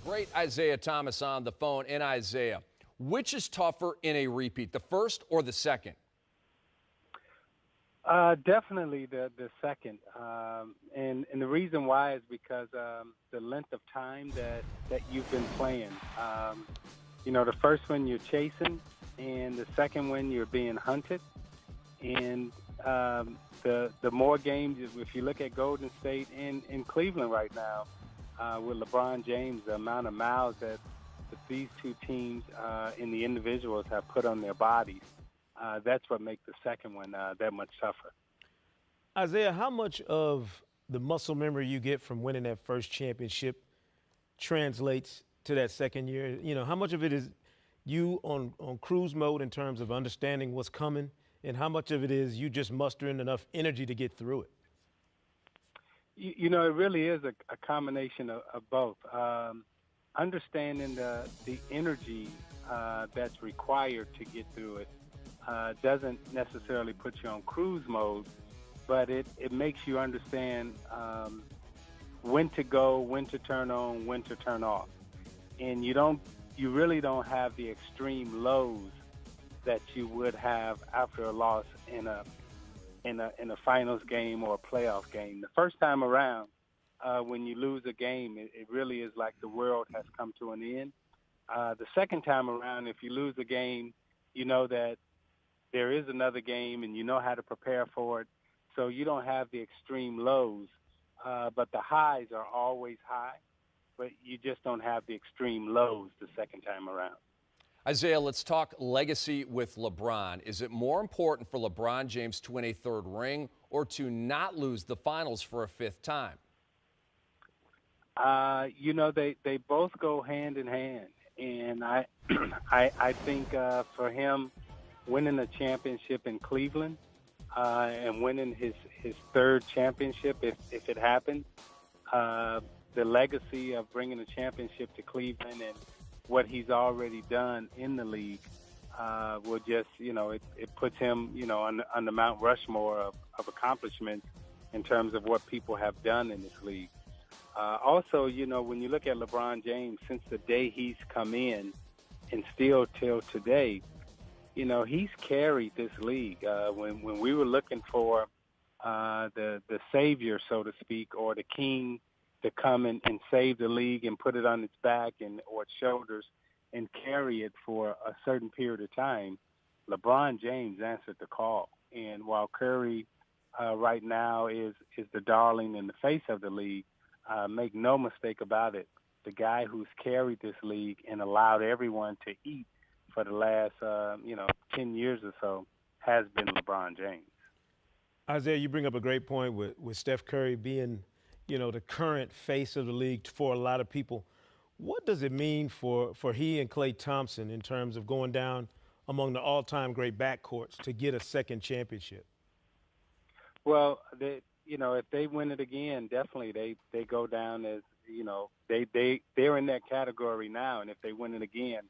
Great Isiah Thomas on the phone. And Isiah, which is tougher in a repeat, the first or the second? Definitely the second, and the reason why is because the length of time that you've been playing. The first one you're chasing, and the second one you're being hunted. And the more games, if you look at Golden State and in Cleveland right now, with LeBron James, the amount of miles that these two teams and the individuals have put on their bodies. That's what makes the second one that much tougher. Isiah, how much of the muscle memory you get from winning that first championship translates to that second year? How much of it is you on cruise mode in terms of understanding what's coming, and how much of it is you just mustering enough energy to get through it? It really is a combination of both. Understanding the energy that's required to get through it doesn't necessarily put you on cruise mode, but it makes you understand when to go, when to turn on, when to turn off. And you really don't have the extreme lows that you would have after a loss in a finals game or a playoff game. The first time around, when you lose a game, it really is like the world has come to an end. The second time around, if you lose a game, you know that there is another game and you know how to prepare for it. So you don't have the extreme lows, but the highs are always high, but you just don't have the extreme lows the second time around. Isiah, let's talk legacy with LeBron. Is it more important for LeBron James to win a third ring or to not lose the finals for a fifth time? They both go hand in hand. And I think for him, winning a championship in Cleveland and winning his third championship, if it happens, the legacy of bringing a championship to Cleveland and what he's already done in the league will just, it puts him, on the Mount Rushmore of accomplishments in terms of what people have done in this league. Also, when you look at LeBron James, since the day he's come in and still till today, he's carried this league. When we were looking for the savior, so to speak, or the king to come and save the league and put it on its back or its shoulders and carry it for a certain period of time, LeBron James answered the call. And while Curry right now is the darling and the face of the league, make no mistake about it, the guy who's carried this league and allowed everyone to eat for the last, 10 years or so has been LeBron James. Isiah, you bring up a great point with Steph Curry being, the current face of the league for a lot of people. What does it mean for he and Klay Thompson in terms of going down among the all-time great backcourts to get a second championship? Well, if they win it again, definitely they go down as, they're in that category now. And if they win it again,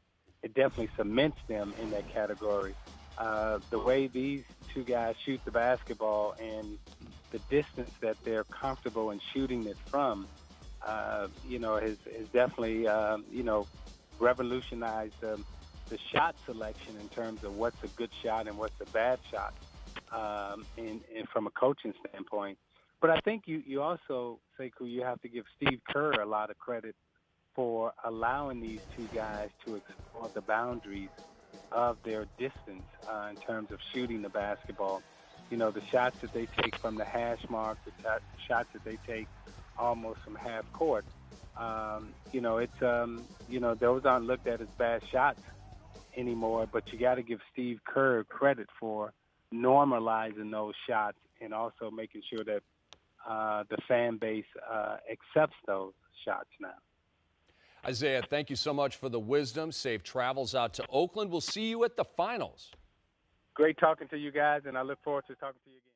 it definitely cements them in that category. The way these two guys shoot the basketball and the distance that they're comfortable in shooting it from, has definitely, revolutionized the shot selection in terms of what's a good shot and what's a bad shot, and from a coaching standpoint. But I think you also, Sekou, you have to give Steve Kerr a lot of credit for allowing these two guys to explore the boundaries of their distance in terms of shooting the basketball. The shots that they take from the hash mark, the shots that they take almost from half court, those aren't looked at as bad shots anymore, but you got to give Steve Kerr credit for normalizing those shots and also making sure that the fan base accepts those shots now. Isiah, thank you so much for the wisdom. Safe travels out to Oakland. We'll see you at the finals. Great talking to you guys, and I look forward to talking to you again.